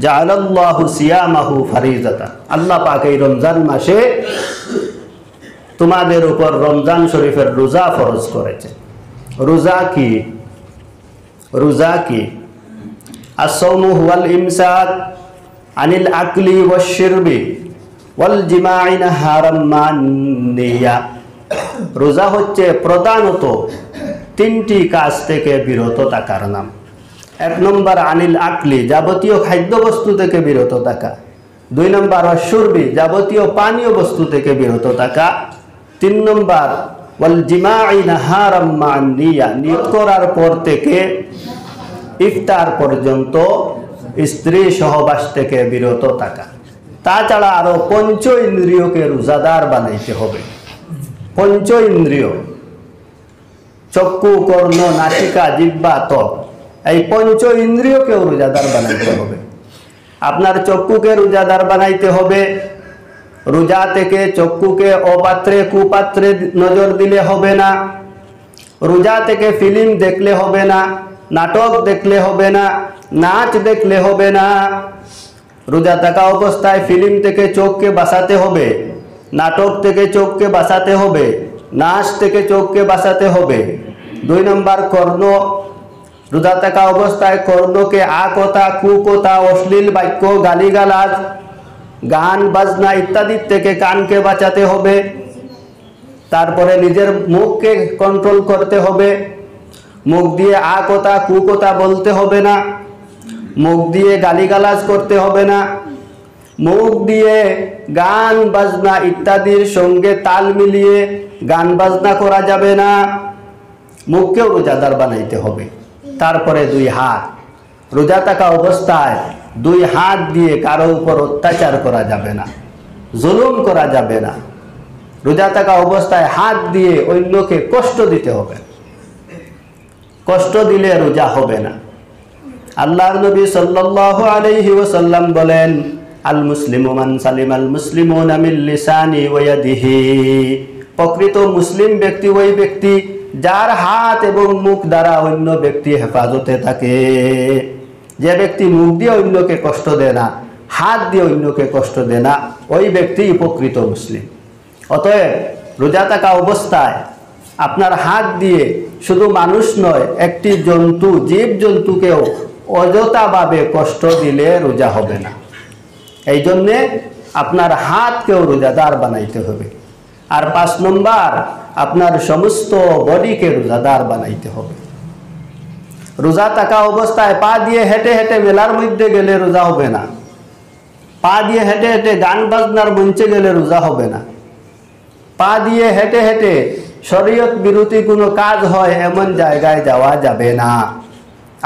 জাআলাল্লাহু সিয়ামাহু ফারিজাতা, আল্লাহ পাক এই রমজান মাসে তোমাদের উপর রমজান শরীফের রোজা ফরজ করেছে। রোজা কি? রোজা কি? as-sawmu huwal imsak anil akli wash-shirbi wal jima'i naharan man-niyya। রোজা হচ্ছে প্রধানত তিনটি কাজ থেকে বিরত থাকার নাম। এক নম্বর আনিল আকলি, যাবতীয় খাদ্যবস্তু থেকে বিরত থাকা। দুই নম্বর অশুরবি, যাবতীয় পানীয় বস্তু থেকে বিরত থাকা। তিন নম্বর ওয়াল জিমাই নাহারাম মান নিয়া, নিয়ত করার পর থেকে ইফতার পর্যন্ত স্ত্রী সহবাস থেকে বিরত থাকা। তাছাড়া আরো পঞ্চ ইন্দ্রিয়কে রোজাদার বানাইতে হবে। পঞ্চ ইন্দ্রিয়, চক্ষু, কর্ণ, নাসিকা, জিহ্বা, ত্বক, এই পঞ্চ ইন্দ্রিয়কেও রোজাদার বানাইতে হবে। আপনার চক্ষুকে রোজাদার বানাইতে হবে। রোজা থেকে চক্ষুকে অপাত্রে কুপাত্রে নজর দিলে হবে না। রোজা থেকে ফিল্ম দেখলে হবে না, নাটক দেখলে হবে না, নাচ দেখলে হবে না। রোজা থাকা অবস্থায় ফিল্ম থেকে চোখকে বাঁচাতে হবে, নাটক থেকে চোখকে বাঁচাতে হবে, নাচ থেকে চোখকে বাঁচাতে হবে। দুই নম্বর কর্ণ, রোজা থাকা অবস্থায় কর্ণকে আকথা, কুকথা, অশ্লীল বাক্য, গালিগালাজ, গান বাজনা ইত্যাদি থেকে কানকে বাঁচাতে হবে। তারপরে নিজের মুখকে কন্ট্রোল করতে হবে। মুখ দিয়ে আকথা কুকথা বলতে হবে না, মুখ দিয়ে গালিগালাজ করতে হবে না, মুখ দিয়ে গান বাজনা ইত্যাদির সঙ্গে তাল মিলিয়ে গান বাজনা করা যাবে না। মুখকেও রোজাদার বানাইতে হবে। তারপরে দুই হাত, রোজা থাকা অবস্থায় দুই হাত দিয়ে কারো উপর অত্যাচার করা যাবে না, জুলুম করা যাবে না। রোজা থাকা অবস্থায় হাত দিয়ে অন্যকে কষ্ট দিতে হবে, কষ্ট দিলে রোজা হবে না। আল্লাহর নবী সাল্লাল্লাহু আলাইহি ওয়াসাল্লাম বলেন, আল মুসলিমু মান সালিমাল মুসলিমুনা মিন লিসানি ওয়া ইয়াদিহি, প্রকৃত মুসলিম ব্যক্তি ওই ব্যক্তি যার হাত এবং মুখ দ্বারা অন্য ব্যক্তি হেফাজতে থাকে। যে ব্যক্তি মুখ দিয়ে অন্যকে কষ্ট দেয় না, হাত দিয়ে অন্যকে কষ্ট দেয় না, ওই ব্যক্তি প্রকৃত মুসলিম। অতএব রোজা থাকা অবস্থায় আপনার হাত দিয়ে শুধু মানুষ নয়, একটি জন্তু, জীব জন্তুকেও অযথাভাবে কষ্ট দিলে রোজা হবে না। এই জন্যে আপনার হাতকেও রোজাদার বানাইতে হবে। আর 5 নম্বর, আপনার সমস্ত বডিকে রোজাদার বানাইতে হবে। রোজা থাকা অবস্থায় পা দিয়ে হেঁটে হেঁটে মেলার মধ্যে গেলে রোজা হবে না। পা দিয়ে হেঁটে হেঁটে গান বাজনার মঞ্চে গেলে রোজা হবে না। পা দিয়ে হেঁটে হেঁটে শরীয়ত বিরোধী কোনো কাজ হয় এমন জায়গায় যাওয়া যাবে না।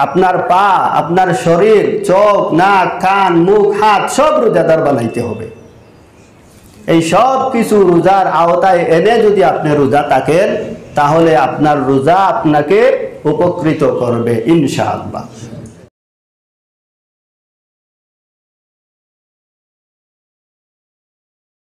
আপনার পা, আপনার শরীর, চোখ, নাক, কান, মুখ, হাত সব রোজাদার বানাইতে হবে। এই সব কিছু রোজার আওতায় এনে যদি আপনি রোজা থাকেন, তাহলে আপনার রোজা আপনাকে উপকৃত করবে ইনশাআল্লাহ।